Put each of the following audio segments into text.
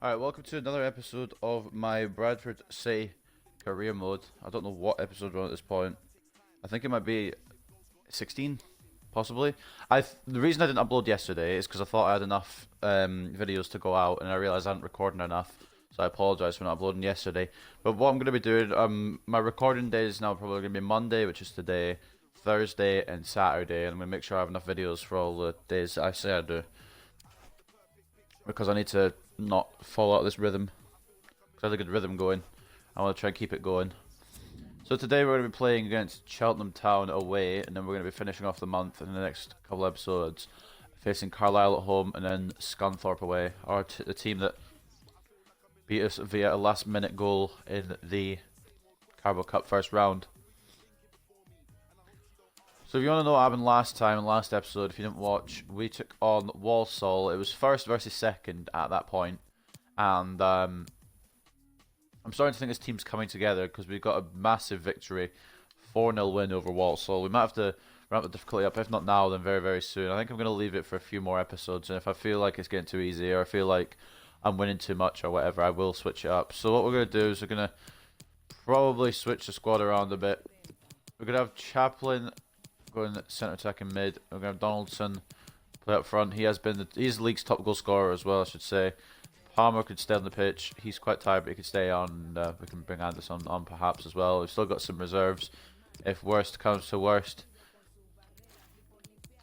Alright, welcome to another episode of my Bradford City career mode. I don't know what episode we're on at this point. I think it might be 16, possibly. The reason I didn't upload yesterday is because I thought I had enough videos to go out, and I realised I hadn't recorded enough. So I apologise for not uploading yesterday. But what I'm going to be doing, my recording days now probably going to be Monday, which is today, Thursday, and Saturday. And I'm going to make sure I have enough videos for all the days I say I do, because I need to not fall out of this rhythm. Because I had a good rhythm going. I want to try and keep it going. So today we're going to be playing against Cheltenham Town away, and then we're going to be finishing off the month in the next couple of episodes, facing Carlisle at home and then Scunthorpe away. The team that beat us via a last-minute goal in the Carabao Cup first round. So if you want to know what happened last episode, if you didn't watch, we took on Walsall. It was first versus second at that point, and I'm starting to think this team's coming together because we got a massive victory, 4-0 win over Walsall. We might have to ramp the difficulty up, if not now, then very, very soon. I think I'm going to leave it for a few more episodes, and if I feel like it's getting too easy, or I feel like I'm winning too much or whatever, I will switch it up. So what we're going to do is we're going to probably switch the squad around a bit. We're going to have Chaplin going centre attack and mid. We're going to have Donaldson play up front. He's the league's top goal scorer as well, I should say. Palmer could stay on the pitch. He's quite tired, but he could stay on. And, we can bring Anderson on perhaps as well. We've still got some reserves if worst comes to worst.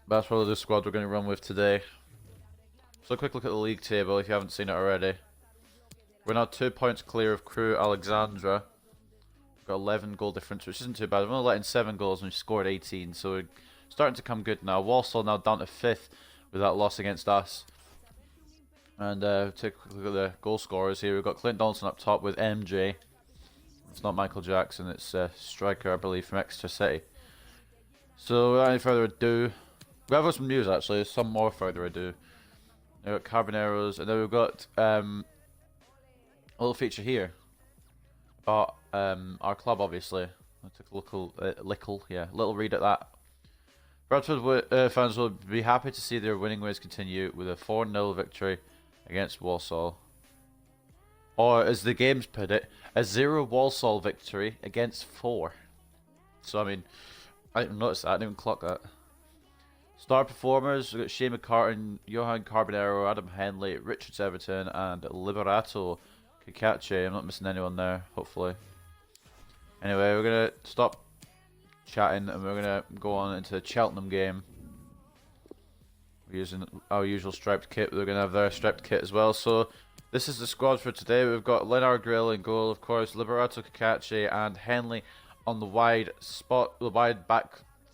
But that's probably the squad we're going to run with today. So a quick look at the league table if you haven't seen it already. We're now 2 points clear of Crewe Alexandra. Got 11 goal difference, which isn't too bad. We've only let in 7 goals and we've scored 18, so we're starting to come good now. Walsall now down to 5th with that loss against us. And take a look at the goal scorers here. We've got Clint Donaldson up top with MJ. It's not Michael Jackson, it's striker, I believe, from Exeter City. So without any further ado, we have got some news actually, some more further ado. We've got Carboneros, and then we've got a little feature here about our club, obviously. I took a little read at that. Bradford fans will be happy to see their winning ways continue with a 4-0 victory against Walsall. Or, as the games put it, a 0 Walsall victory against 4. So, I mean, I didn't notice that, I didn't even clock that. Star performers, we've got Shane McCartan, Johan Carbonero, Adam Henley, Richards Everton, and Liberato Kakache. I'm not missing anyone there, hopefully. Anyway, we're going to stop chatting and we're going to go on into the Cheltenham game. We're using our usual striped kit. They're going to have their striped kit as well. So this is the squad for today. We've got Leonard Grill in goal, of course, Liberato Kakache and Henley on the wide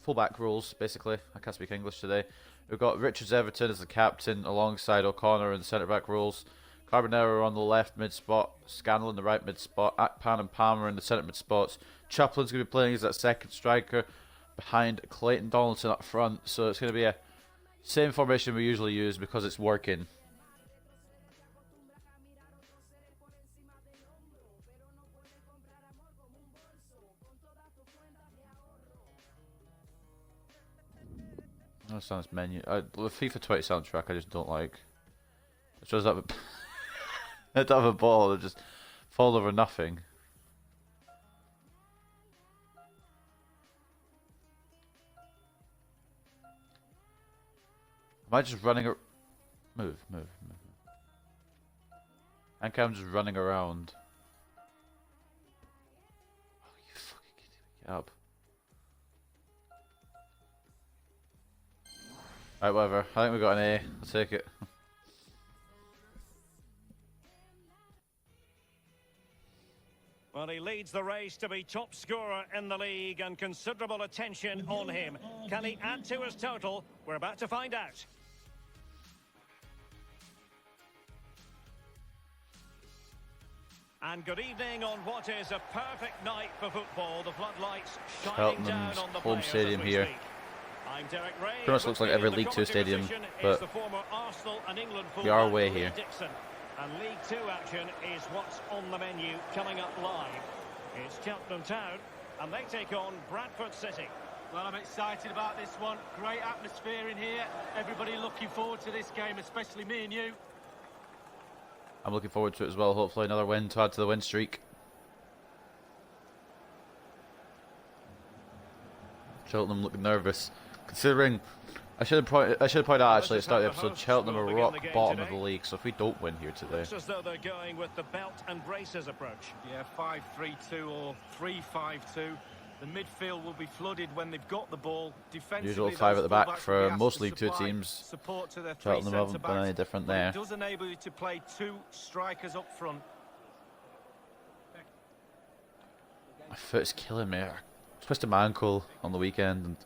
fullback roles, basically. I can't speak English today. We've got Richards Everton as the captain alongside O'Connor in the centre back roles. Carbonero on the left mid spot, Scannell in the right mid spot, Akpan and Palmer in the centre mid spots. Chaplin's going to be playing as that second striker behind Clayton Donaldson up front. So it's going to be a same formation we usually use because it's working. That sounds menu. The FIFA 20 soundtrack I just don't like. It shows up. They don't have a ball, they just fall over nothing. Am I just running move. I think I'm just running around. Oh, you fucking kidding me? Get up. Right, whatever. I think we got an A. I'll take it. Well, he leads the race to be top scorer in the league and considerable attention on him. Can he add to his total? We're about to find out. And good evening on what is a perfect night for football. The floodlights shining down on the home stadium here. I'm Derek Ray. Pretty much looks like every League Two stadium, but we are away here. And League Two action is what's on the menu coming up live. It's Cheltenham Town, and they take on Bradford City. Well, I'm excited about this one. Great atmosphere in here. Everybody looking forward to this game, especially me and you. I'm looking forward to it as well. Hopefully another win to add to the win streak. Cheltenham looking nervous, considering I should have pointed out actually at the start of the episode, Cheltenham are rock bottom of the league, so if we don't win here today, Looks as though they're going with the belt and braces approach. Yeah, 5-3-2 or 3-5-2. The midfield will be flooded when they've got the ball. Defensively, usual 5 at the back for most League 2 supply teams. Support to their Cheltenham haven't been any different there. It does enable you to play 2 strikers up front. My foot's killing me. I twisted my ankle on the weekend and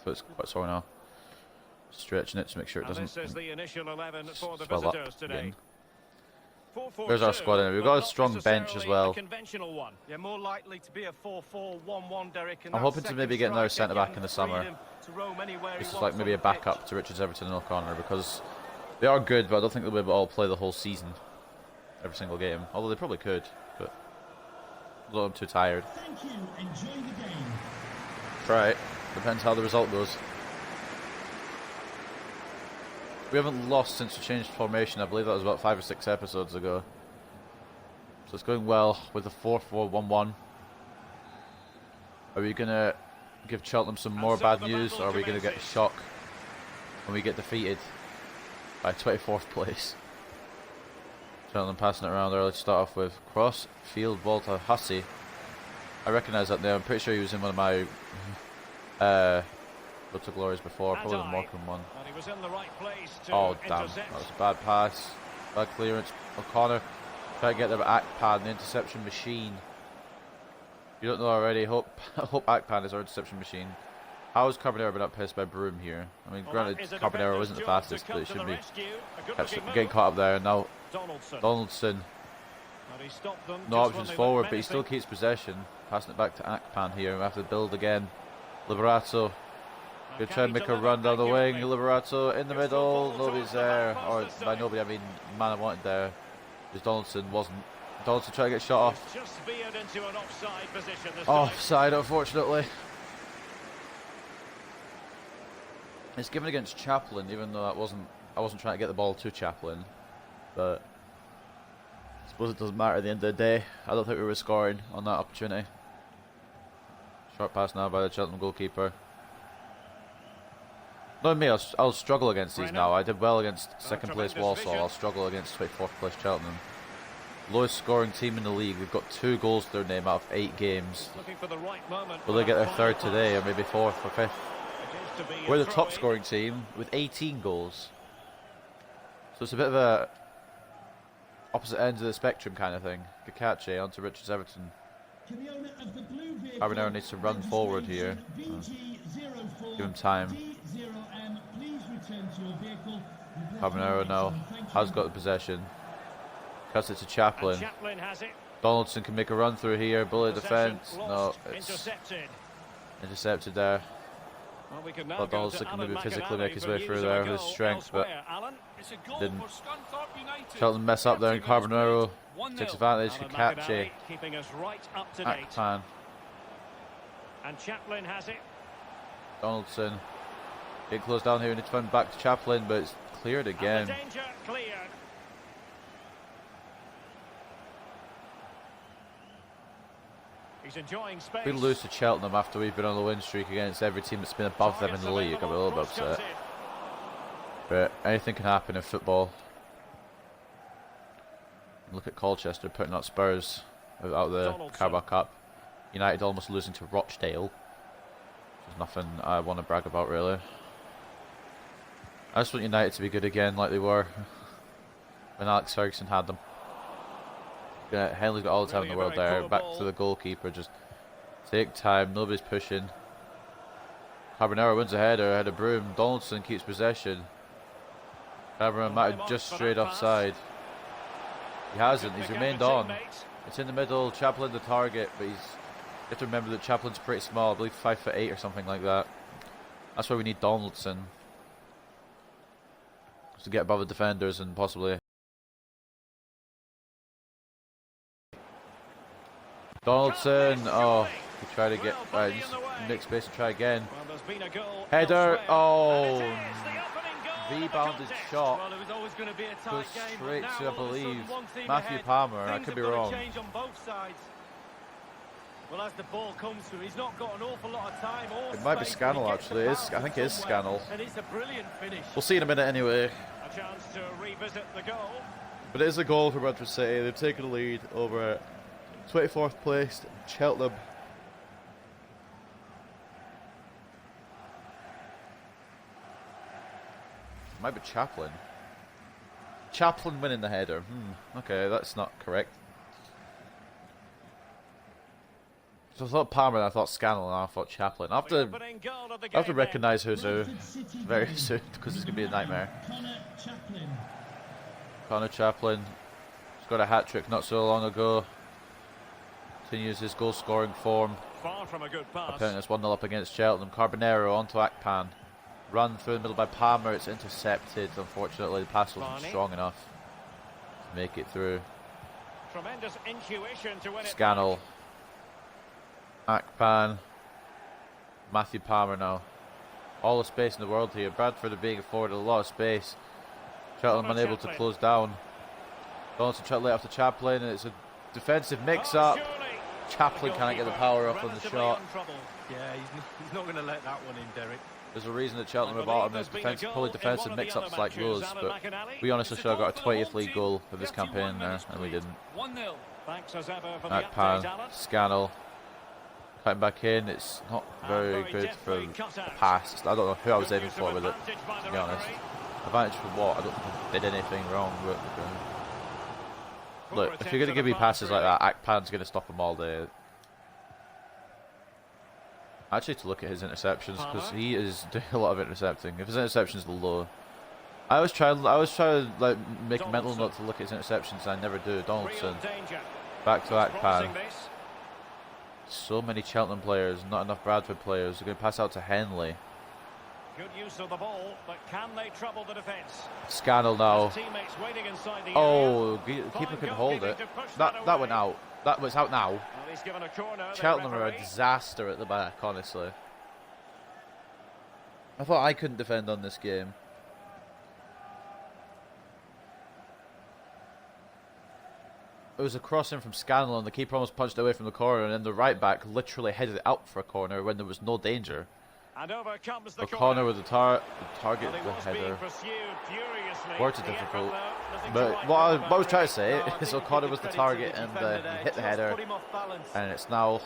foot's quite sore now. Stretching it to make sure it doesn't This is the initial 11 for the swell up visitors today. again. 4-4-2, There's our squad anyway. We've got a but strong not bench as necessarily well. a conventional one. Yeah, more likely to be a 4-4-1-1, Derek. And I'm that hoping to second maybe get another striker centre-back gives in the him summer. freedom to roam anywhere he This is wants like maybe a on the pitch. backup to Richards, Everton and O'Connor, because they are good, but I don't think they'll be able to all play the whole season, every single game. Although they probably could, but a little too tired. Thank you. Enjoy the game. Try it. Depends how the result goes. We haven't lost since we changed formation. I believe that was about 5 or 6 episodes ago. So it's going well with the 4-4-1-1. Are we going to give Cheltenham some more bad news, or are we going to get a shock when we get defeated by 24th place? Cheltenham passing it around early to start off with. Cross, field, ball to Hussey. I recognise that name. I'm pretty sure he was in one of my Road to Glories before, probably the Morecambe one. And he was in the right place to Oh damn, intercept. that was a bad pass. Bad clearance. O'Connor trying to get the Akpan, the interception machine. If you don't know already, hope Akpan is our interception machine. How has Carbonero been outpaced by Broom here? I mean, granted, Carbonero wasn't the fastest, but it should be getting caught up there. And now Donaldson. No options forward, but he still keeps possession. Passing it back to Akpan here. We have to build again. Liberato. Good try to make a run down the wing. Liberato in the middle. Nobody's there. Or by nobody, I mean man I wanted there. Because Donaldson wasn't. Donaldson trying to get shot off. Just veered into an offside position this Offside, unfortunately. It's given against Chaplin, even though I wasn't trying to get the ball to Chaplin. But I suppose it doesn't matter at the end of the day. I don't think we were scoring on that opportunity. Short pass now by the Cheltenham goalkeeper. Knowing me, I'll struggle against these now. I did well against second place Walsall. I'll struggle against 24th place Cheltenham. Lowest scoring team in the league. We've got 2 goals to their name out of 8 games. Looking for the right moment. Will they get their 3rd today, or maybe 4th or 5th? We're the top scoring team with 18 goals. So it's a bit of a opposite ends of the spectrum kind of thing. Kakache onto Richards Everton. Carbonero needs to run forward here. Give him time. Carbonero now has got the possession. Cuts it to Chaplin. Donaldson can make a run through here. Bullet defence. No, it's intercepted there. But Donaldson can maybe physically make his way through there with his strength, but didn't. Cheltenham mess up there, and Carbonero takes advantage. Kakache. Akpan. And Chaplin has it. Donaldson. Getting close down here. We need to find back to Chaplin, but it's cleared again. Danger cleared. He's enjoying space. We lose to Cheltenham after we've been on the win streak against every team that's been above them in the league. I'm a little bit upset. But anything can happen in football. Look at Colchester putting out Spurs out of the Carabao Cup. United almost losing to Rochdale. There's nothing I want to brag about really. I just want United to be good again like they were when Alex Ferguson had them. Henley's got all the time in the world there. Back to the goalkeeper. Just take time. Nobody's pushing. Carbonero wins a header ahead of Broom. Donaldson keeps possession. Carbonero might have just strayed offside. He hasn't. He's remained on. It's in the middle. Chaplin the target, but you have to remember that Chaplin's pretty small. I believe 5'8" or something like that. That's why we need Donaldson to get above the defenders and possibly. Donaldson, oh, He tried to get just make space and try again. Well, there's been a goal Header. elsewhere. Oh, And it is the opening goal of the rebounded contest. shot Well, it was always going to be a tight goes game, but straight now to, I all of a sudden believe, one team Matthew ahead. Palmer. I Things could be have got to wrong. change on both sides. Well, as the ball comes to him, he's not got an awful lot of time or It might be space, but he Scannell, gets the actually. pass I think it is somewhere, Scannell. and it's a brilliant finish. We'll see in a minute anyway. A chance to revisit the goal. But it is a goal for Bradford City. They've taken the lead over 24th placed Cheltenham. Might be Chaplin. Chaplin winning the header. Okay, that's not correct. So I thought Palmer, and I thought Scannell, and I thought Chaplin. I The opening goal of the have to game recognise who's who Bradford City very goal. soon because it's going to be a nightmare. Connor Chaplin. Connor Chaplin has got a hat-trick not so long ago. Continues his goal-scoring form. then. Far from a good pass. Apparently it's 1-0 up against Cheltenham. Carbonero onto Akpan. Run through the middle by Palmer. It's intercepted. Unfortunately, the pass wasn't Barney. strong enough to make it through. Tremendous intuition to win it. Scannell. Akpan. Matthew Palmer now. All the space in the world here. Bradford are being afforded a lot of space. Cheltenham Connor unable to Chaplin. close down. Donaldson trying to lay off to Chaplin, and it's a defensive Oh, mix-up. surely. Chaplin can't get the power up on the Relatively shot. untroubled. Yeah, he's not going to let that one in, Derek. There's a reason that Cheltenham are bottom. There's pulling defensive mix-ups like those, but we honestly should have got a 20th league goal for this campaign there, and we didn't. 1-0. Thanks as ever for the Akpan, update, Alan. Scannell, cutting back in. It's not very good for deftly cut the out. pass. I don't know who I was Good aiming use for of with it, advantage by the to be honest. referee. Advantage for what? I don't think I did anything wrong. But, Poor look, if attempt you're going to at give a me pass, passes like really. that, Akpan's going to stop them all day. Actually, to look at his interceptions, because Palmer. he is doing a lot of intercepting. If his interceptions are low, I always try to like make a mental Donaldson. note to look at his interceptions. And I never do. Donaldson Real danger. back to He's crossing Akpan. this. So many Cheltenham players, not enough Bradford players. They're going to pass out to Henley. Good use of the ball, but can they trouble the defence? Scannell now. His teammates waiting inside the Oh, area. keeper couldn't Fine hold goalkeeping it. to push That went away. out. That was out now. Well, he's given a corner. the Cheltenham are a referee. disaster at the back, honestly. I thought I couldn't defend on this game. It was a crossing from Scannell and the keeper almost punched it away from the corner, and then the right back literally headed it out for a corner when there was no danger. And over comes the O'Connor with the target, Well, the he was header. being pursued furiously. Words are The effort, difficult. though, nothing to But write what home I about, was trying really. to say No, I is think you O'Connor give was the credit to target the and defender he there. hit the Just header, put him off balance. and it's now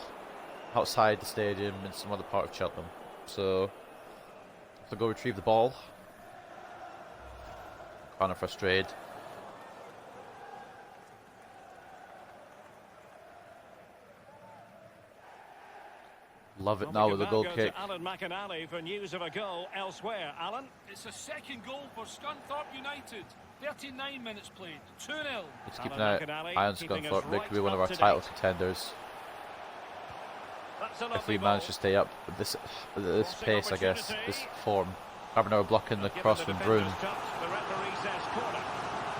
outside the stadium in some other part of Cheltenham. So, to go retrieve the ball. O'Connor frustrated. Love it Well, now we with the can goal go kick. to Alan McInally for news of a goal elsewhere. Alan? It's a second goal for Scunthorpe United. 39 minutes played. 2-0. Let's keep an Alan eye McInally on keeping us Scunthorpe. They right could be one of up our to title date. contenders That's a if lovely we manage ball. to stay up at this Crossing pace, I guess, opportunity. this form. Carbonero blocking the Given cross the from defender's Broom. touch, the referee says corner.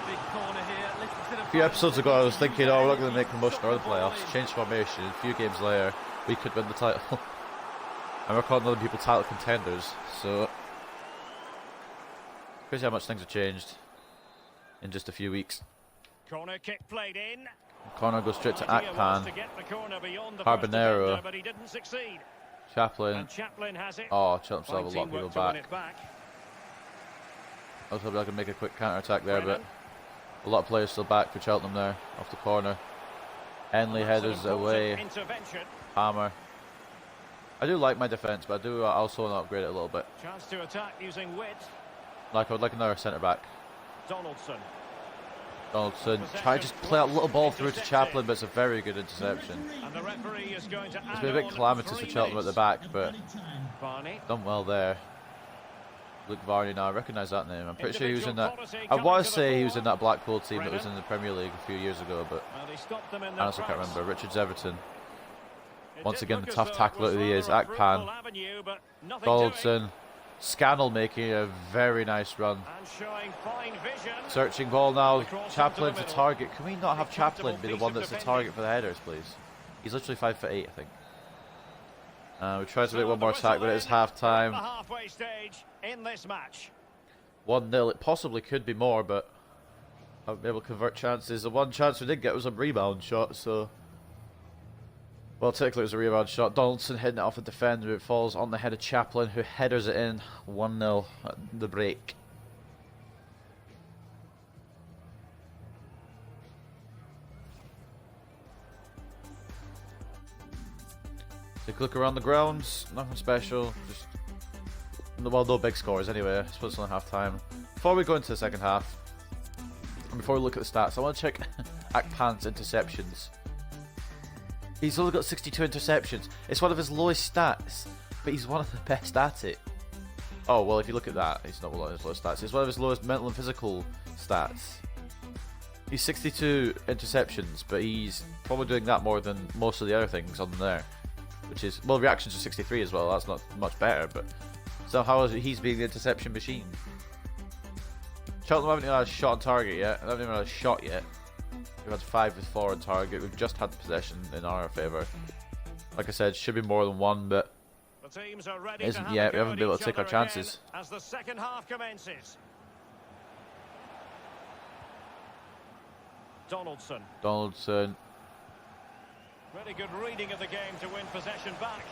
Big corner here. Listen to the A few episodes ago, I was thinking, oh, we're not going to make promotion or the Shot the ball playoffs. in. Change formation. A few games later, we could win the title. And we're calling other people title contenders. So, crazy how much things have changed in just a few weeks. Corner kick played in. Corner goes straight to Idea was to Akpan. get the corner beyond the Carbonero. first defender, but he didn't succeed. Chaplin. And Chaplin has it. Oh, Cheltenham still have a Fine lot of people teamwork to win back. it back. I was hoping I could make a quick counter attack there, but Brennan. a lot of players still back for Cheltenham there, off the corner. Henley That's an headers important away. Intervention. Palmer. I do like my defence, but I do also want to upgrade it a little bit. Chance to attack using width. Like I would like another centre back. Donaldson. Donaldson. Try to just play a little ball through to Chaplin, but it's a very good interception. And the referee is going to It's add been a bit on calamitous 3 for Cheltenham at the minutes. back, but Added time. Barney. done well there. Luke Varney now, I recognise that name. I'm pretty sure he was in that. Individual I quality want coming to to say the he was in fore. that Blackpool team that was Brennan. in the Premier League a few years ago, but Well, they stopped them in I their honestly can't tracks. remember. Richards Everton. It Once did again, look the as tough though it tackler was that he rather is. a fruitful Akpan. avenue, but nothing Donaldson. doing. Scannell making a very nice run. And showing fine vision. Searching ball now. Across into Chaplin's the the middle. target. Can we not have A Chaplin comfortable be the piece one of that's the defending. target for the headers, please? He's literally 5'8", I think. We tried to make one more attack, but it is half-time. The halfway stage in this match. 1-0. It possibly could be more, but I haven't been able to convert chances. The one chance we did get was a rebound shot, so... Well, technically it was a rebound shot. Donaldson hitting it off a defender. It falls on the head of Chaplin, who headers it in. 1-0 at the break. Take a look around the grounds. Nothing special. Just, well, no big scores anyway. I suppose it's only half time. Before we go into the second half, and before we look at the stats, I want to check Akpan's interceptions. He's only got 62 interceptions. It's one of his lowest stats, but he's one of the best at it. Oh, well, if you look at that, it's not one of his lowest stats. It's one of his lowest mental and physical stats. He's 62 interceptions, but he's probably doing that more than most of the other things on there. Which is, well, reactions are 63 as well. That's not much better, but somehow he's being the interception machine. Cheltenham haven't even had a shot on target yet. They haven't even had a shot yet. We've had 5 with 4 on target. We've just had the possession in our favour. Like I said, should be more than one, but the teams are ready isn't to yet. We haven't been able to take our chances. As the second half commences. Donaldson. Really good reading of the game to win possession back.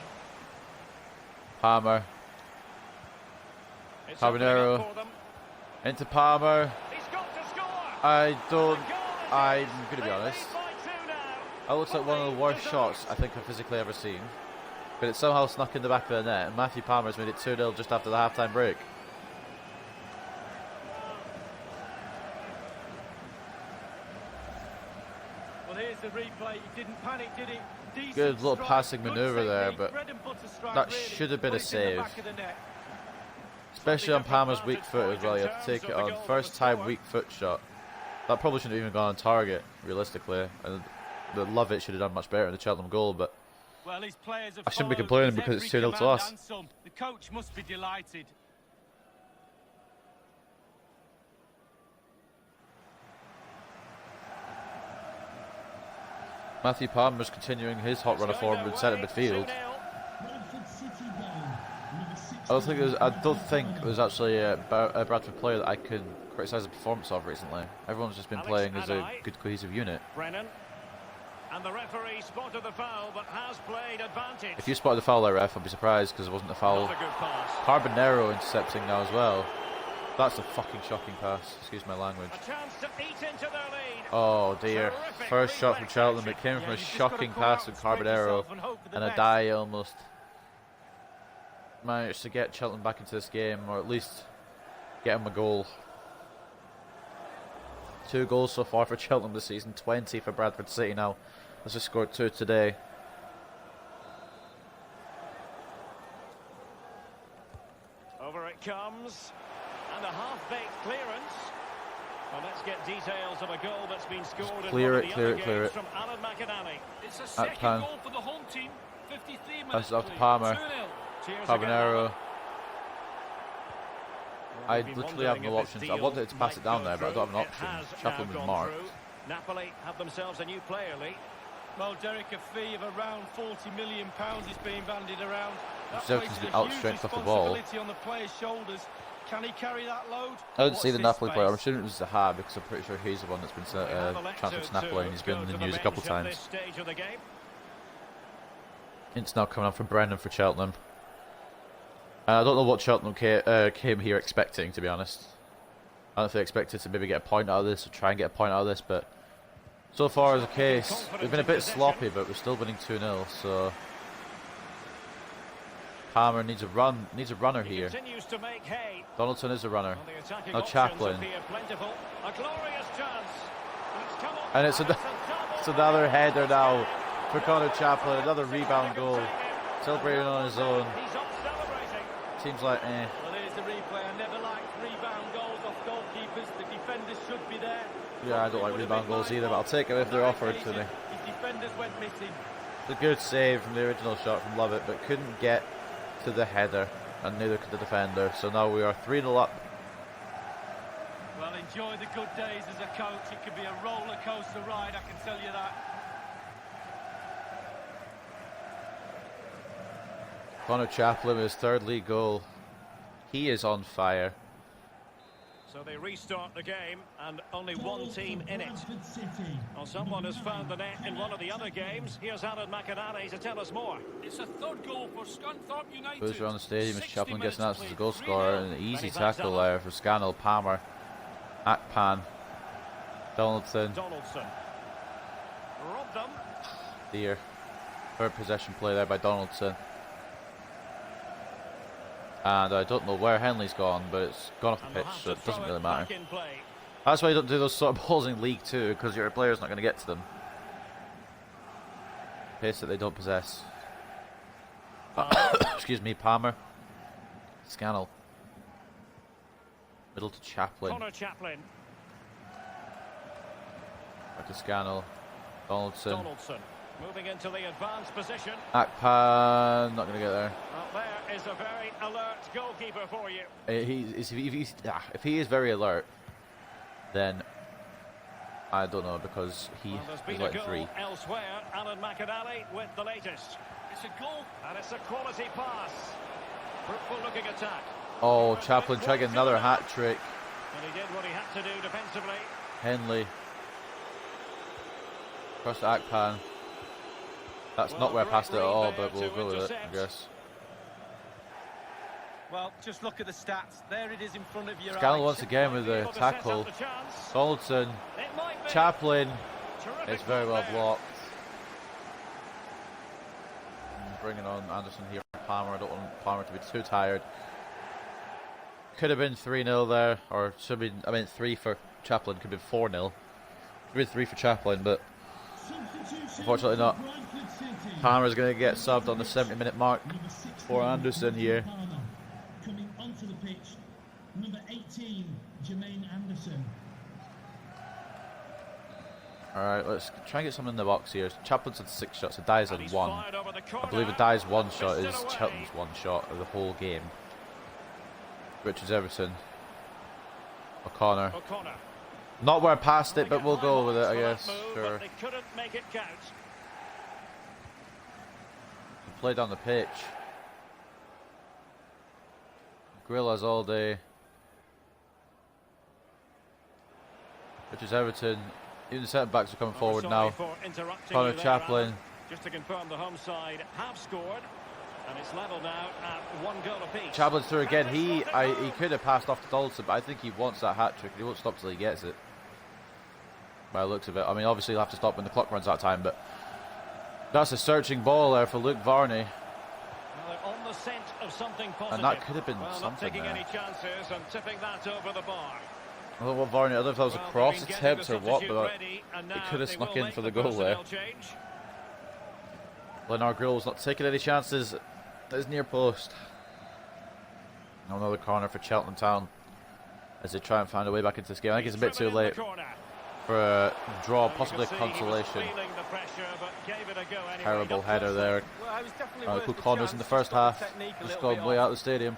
Palmer. Carbonero. Into Palmer. He's got to score. I'm going to be honest. That looks like one of the worst shots I think I've physically ever seen. But it somehow snuck in the back of the net, and Matthew Palmer's made it 2-0 just after the half-time break. Well, here's the replay. He didn't panic, did he? Decent Good little strike, passing good manoeuvre there, technique, but bread and butter strike, that really. should have been a Put it in the save. back of the net. Especially on Palmer's weak foot as well. You have to take it on first time weak foot shot. That probably shouldn't have even gone on target, realistically. And the Lovett should have done much better in the Cheltenham goal, but Well, his players have I shouldn't be followed complaining with because it's every 2-0 to command us. and some. The coach must be delighted. Matthew Palmer's continuing his hot run of form in centre midfield. Bradford City goal. Number 6. I don't think there's actually a Bradford player that I can criticise the performance of recently. Everyone's just been playing as a good cohesive unit. Brennan. And the referee spotted the foul, but has played advantage. If you spotted the foul there, ref, I'd be surprised because it wasn't a foul. Not a good pass. Carbonero intercepting now as well. That's a fucking shocking pass. Excuse my language. A chance to eat into their lead. Oh dear. Terrific First shot from reflex Cheltenham. It action. came from Yeah, a you've just gotta shocking come pass out from and spread Carbonero. yourself and hope for the And a best. die almost managed to get Cheltenham back into this game, or at least get him a goal. 2 goals so far for Cheltenham this season, 20 for Bradford City now. Has just scored 2 today. Over it comes. And a half-baked clearance. Well, let's get details of a goal that's been scored in clear one of it, the clear other it, clear games it. from Alan McAnally. It's a second Pan. goal for the home team. 53 minutes. That's off to played. Palmer. 2-0. Cheers Carbonero. again. I We've been literally have wondering no if this options. I deal wanted to pass might it down go there, but I don't have an through. option. It has Chaplin now was gone marked. through. Napoli have themselves a new player, Lee. Well, Derek, a fee of around £40 million is being bandied around. That Everton's places been a huge outstrength off the ball. responsibility on the player's shoulders. Can he carry that load? I didn't Watch see the this Napoli player. I'm space. assuming it was Zaha because I'm pretty sure he's the one that's been transferred to Napoli and he's been in the news a couple of times. It's now coming up from Brennan for Cheltenham. I don't know what Cheltenham came here expecting, to be honest. I don't know if they expected to maybe get a point out of this or try and get a point out of this, but so far as a case, we've been a bit sloppy, but we're still winning 2-0, so Palmer needs a runner here. Donaldson is a runner. Now Chaplin. And it's another header now for Connor Chaplin, another rebound goal. Celebrating on his own. Seems like Well, here's the replay. I never liked rebound goals off goalkeepers. The defenders should be there. Yeah, I don't like rebound goals either, but I'll take them if they're offered to me. His defenders went missing. It's a good save from the original shot from Lovett, but couldn't get to the header, and neither could the defender. So now we are 3-0 up. Well, enjoy the good days as a coach. It could be a roller coaster ride, I can tell you that. Connor Chaplin with his third league goal. He is on fire. So they restart the game, and only one team in it. Bradford City. Well, someone has found the net in one of the other games. Here's Alan McInally to tell us more. It's a third goal for Scunthorpe United. Boozer around the stadium as 60 Chaplin gets announced as the minutes goal played, scorer. 3-0. And an easy Many thanks, tackle Alan. there for Scannell, Palmer, Akpan, Donaldson. Donaldson. Robbed them. Dear. Third possession play there by Donaldson. And I don't know where Henley's gone, but it's gone off the And they'll pitch, have so to it doesn't throw really back matter. in play. That's why you don't do those sort of balls in League 2, because your player's not going to get to them. Pace that they don't possess. Excuse me, Palmer. Scannell. Middle to Chaplin. Connor Chaplin. Back to Scannell. Donaldson. Donaldson. Moving into the advanced position. Akpan. Not going to get there. Well, there is a very alert goalkeeper for you. If he is very alert, then I don't know, because Well, there's he's been a letting goal three. elsewhere. Alan McInally with the latest. It's a goal. And it's a quality pass. Fruitful looking attack. Oh, Chaplin trying to get another hat trick. And he did what he had to do defensively. Henley. Across to Akpan. That's not where I passed it at all, but we'll go with it, I guess. Well, just look at the stats. There it is in front of your Scannell eyes. once again with the Able to set up tackle. the chance. Donaldson. It might be. Chaplin. Terrific It's very well there. blocked. Bringing on Anderson here for Palmer. I don't want Palmer to be too tired. Could have been 3-0 there, or should have been, I mean 3 for Chaplin, could have been 4-0. Could have been 3 for Chaplin, but Substitution unfortunately not. for Bradford City. Palmer's going to get subbed on the 70-minute mark Number 16, for Anderson here. Palmer. Coming onto the pitch, number 18, Jermaine Anderson. Alright, let's try and get something in the box here. Chaplin's had 6 shots, Adai's And had he's 1. fired over the I corner. believe Adai's 1 shot Missed is it away. Cheltenham's 1 shot of the whole game. Richards Everton. O'Connor. O'Connor. Not where I passed They it, but get we'll high go with it, marks I for that guess. move, Sure. but they couldn't make it count. Play down the pitch. Grillas all day. Richards Everton. Even the centre backs are coming forward Sorry now. for interrupting Connor you there, Chaplin. Alan. Just to confirm, the home side have scored, and it's level now at 1 goal apiece. Chaplin's through again. He could have passed off to Donaldson, but I think he wants that hat trick and he won't stop till he gets it. By the looks of it. I mean, obviously he'll have to stop when the clock runs out of time, but that's a searching ball there for Luke Varney. Well, they're on the scent of something positive. And that could have been well, not something taking there. any chances and tipping that over the bar. I don't know what Varney, I don't know if that was a Well, cross they've been attempt or getting the what, substitute but ready, and it now could have they snuck will in make for the goal there. personnel change. Leonard Grill's not taking any chances at his near post. Another corner for Cheltenham Town as they try and find a way back into this game. I think it's a bit too Driven in late the corner. for a draw, Well, you possibly a could see he was consolation. feeling the pressure, but gave it a go anyway. Terrible header there. Well, it was definitely worth Cool the corners chance. in the first Just got half. the technique a Just little gone bit way off. out of the stadium.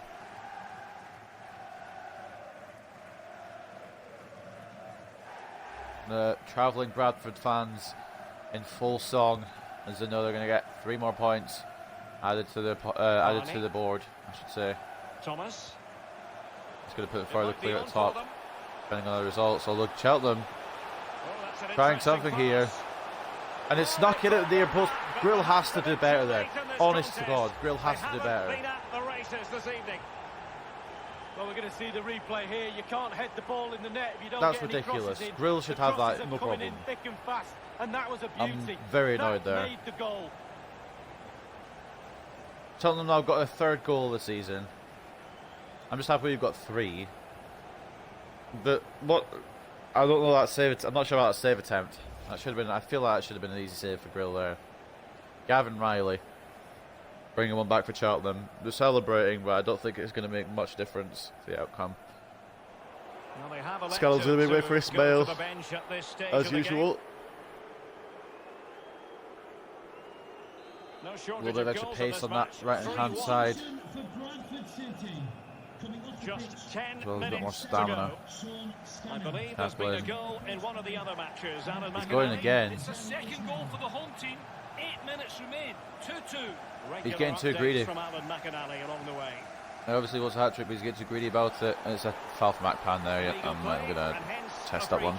The travelling Bradford fans in full song as they know they're going to get 3 more points added to the board, I should say. Thomas. It's going to put it It further might be clear on at for top, them. depending on the results. So look, Cheltenham Oh, that's an trying interesting something here. pass. And it's snuck in at the near post. Grill has to do better there. Late in this Honest to contest. God, Grill has They to do haven't better. been at the races this evening. Well, we're going to see the replay here. You can't head the ball in the net if you don't That's get any ridiculous. crosses in. Grill should The have crosses that, are no coming problem. in thick and fast, and that was a I'm beauty. very annoyed That there. made the goal. Cheltenham now got a 3rd goal this season. I'm just happy we've got 3. But what? I don't know that save. I'm not sure about that save attempt. That should have been. I feel like that should have been an easy save for Grill there. Gavin Riley bringing one back for Cheltenham. They're celebrating, but I don't think it's going to make much difference to the outcome. Well, they have Scannell's elected gonna be away to for go Ismail, to the bench at this stage as of the usual. game. No A shortage little bit of of extra goals in pace this on match. that right-hand 3-1. side. For Bradford City. Coming off the Just pitch, 10 Well, he's got more minutes to stamina. go. Sean I Scannell. believe there's been a Chaplin. goal in one of the other matches. Alan He's going McInally. again. It's a second goal for the home team. 8 minutes remain. 2-2. He's getting too greedy. From Alan McInally along the way. He obviously wants a hat trick, but he's getting too greedy about it. And it's a foul for McPan there. Yep, I'm going to test that one.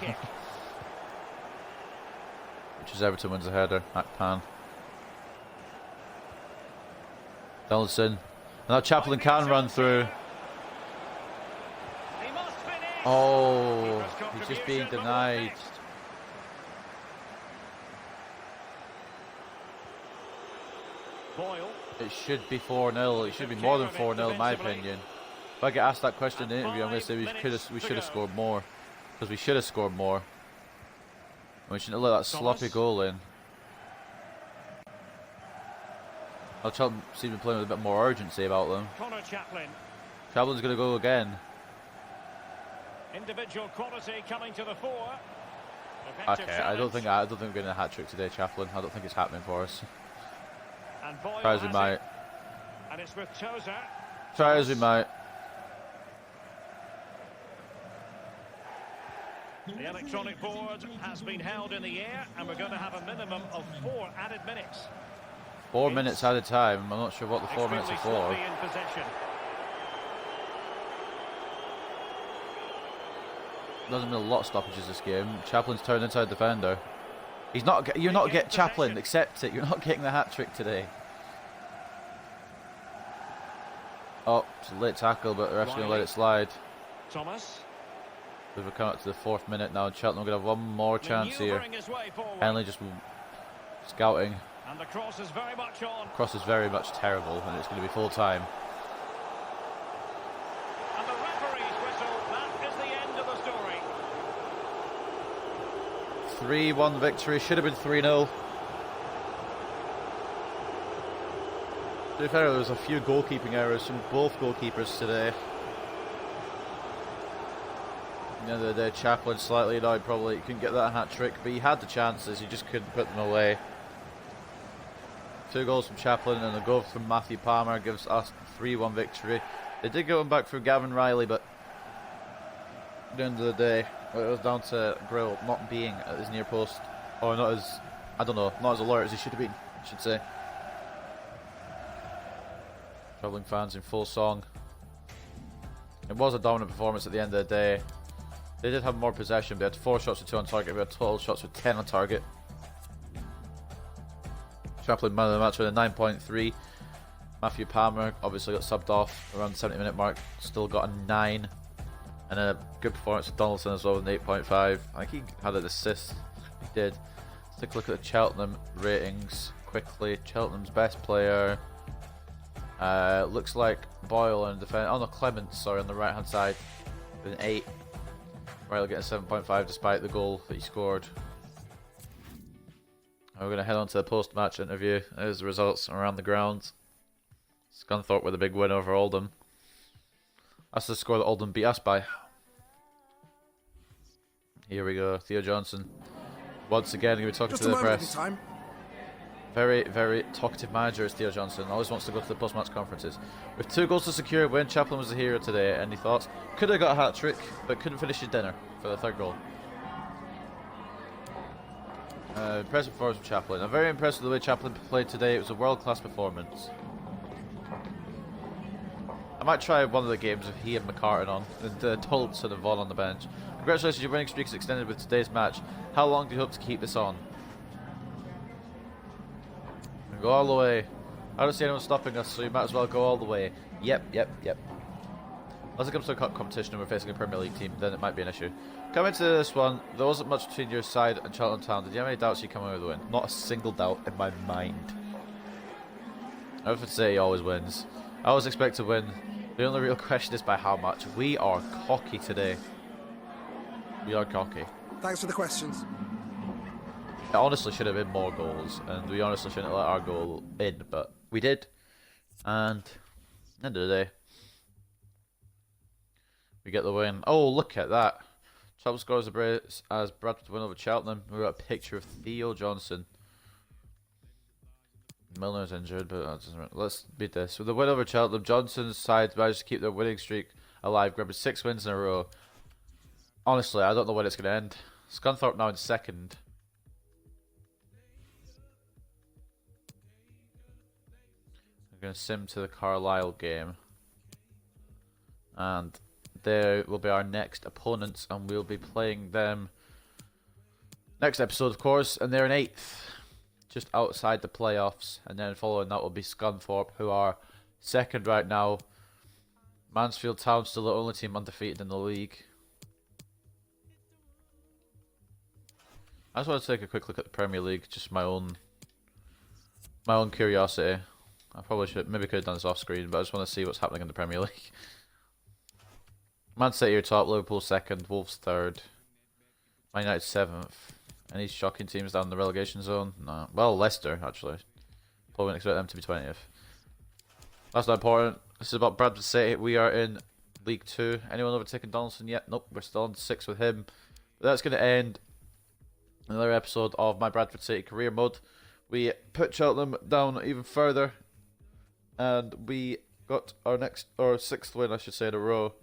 Which is Everton wins the header. McPan. Donaldson. Now Chaplin can run through. Oh, he's just being denied. It should be 4-0. It should be more than 4-0 in my opinion. If I get asked that question in the interview, I'm going to say we should have scored more. Because we should have scored more. And we shouldn't have let that sloppy goal in. I'll try to see them playing with a bit more urgency about them. Chaplin's going to go again. Individual quality coming to the fore. Okay, I don't think we're getting a hat trick today, Chaplin. I don't think it's happening for us. Try as we might. And it's with Tozer. Try as we might. The electronic board has been held in the air, and we're going to have a minimum of 4 added minutes. 4 minutes at a time. I'm not sure what the 4 minutes are for. There's been a lot of stoppages this game. Chaplin's turned inside defender. He's not. You're not getting Chaplin. Accept it. You're not getting the hat trick today. Oh, it's a late tackle, but the ref's going to let it slide. Thomas. We've come up to the 4th minute now, and Cheltenham are going to have one more chance here. Henley just scouting. And the cross is very much on. Cross is very much terrible, and it's going to be full time. And the referee's whistle. That is the end of the story. 3-1 victory. Should have been 3-0. To be fair, there was a few goalkeeping errors from both goalkeepers today. At the end of the day, Chaplin slightly annoyed, probably couldn't get that hat trick, but he had the chances, he just couldn't put them away. 2 goals from Chaplin and a goal from Matthew Palmer gives us a 3-1 victory. They did get one back through Gavin Riley, but at the end of the day, it was down to Grill not being at his near post, or not as, I don't know, not as alert as he should have been, I should say. Travelling fans in full song. It was a dominant performance at the end of the day. They did have more possession. They had 4 shots to 2 on target. We had 12 shots with 10 on target. Chaplin man of the match with a 9.3. Matthew Palmer obviously got subbed off around the 70-minute mark. Still got a 9. And a good performance with Donaldson as well with an 8.5. I think he had an assist. He did. Let's take a look at the Cheltenham ratings quickly. Cheltenham's best player. Looks like Boyle and defense. Oh no, Clements, sorry, on the right hand side with an 8. Riley getting 7.5 despite the goal that he scored. We're going to head on to the post-match interview. There's the results around the grounds. Scunthorpe with a big win over Oldham. That's the score that Oldham beat us by. Here we go, Theo Johnson. Once again, going to be talking to the press. Very, very talkative manager is Theo Johnson. Always wants to go to the post-match conferences. With 2 goals to secure a win, Chaplin was the hero today. Any thoughts? Could have got a hat-trick, but couldn't finish his dinner for the 3rd goal. Impressive performance from Chaplin. I'm very impressed with the way Chaplin played today. It was a world-class performance. I might try one of the games with he and McCartan on, and Donaldson and Vaughan on the bench. Congratulations, your winning streak is extended with today's match. How long do you hope to keep this on? Go all the way. I don't see anyone stopping us, so you might as well go all the way. Yep. Unless it comes to a cup competition and we're facing a Premier League team, then it might be an issue. Coming to this one, there wasn't much between your side and Charlton Town. Did you have any doubts you come away with a win? Not a single doubt in my mind. I would say he always wins. I always expect to win. The only real question is by how much. We are cocky today. We are cocky. Thanks for the questions. It honestly should have been more goals, and we honestly shouldn't have let our goal in, but we did. And at the end of the day, we get the win. Oh, look at that. Cheltenham scores a brace as Bradford win over Cheltenham. We got a picture of Theo Johnson. Milner's injured, but that doesn't matter. Let's beat this. With the win over Cheltenham, Johnson's side managed to keep their winning streak alive, grabbing 6 wins in a row. Honestly, I don't know when it's going to end. Scunthorpe now in 2nd. We're going to sim to the Carlisle game. And they will be our next opponents, and we'll be playing them next episode, of course. And they're in 8th, just outside the playoffs. And then following that will be Scunthorpe, who are 2nd right now. Mansfield Town still the only team undefeated in the league. I just want to take a quick look at the Premier League, just my own curiosity. I probably maybe could have done this off screen, but I just want to see what's happening in the Premier League. Man City are top, Liverpool 2nd, Wolves 3rd, Man United 7th. Any shocking teams down in the relegation zone? No. Well, Leicester, actually. Probably wouldn't expect them to be 20th. That's not important. This is about Bradford City. We are in League 2. Anyone overtaken Donaldson yet? Nope, we're still on 6 with him. But that's going to end another episode of my Bradford City career mode. We put Cheltenham down even further. And we got our 6th win, I should say, in a row.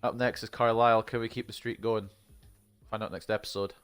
Up next is Carlisle. Can we keep the streak going? Find out next episode.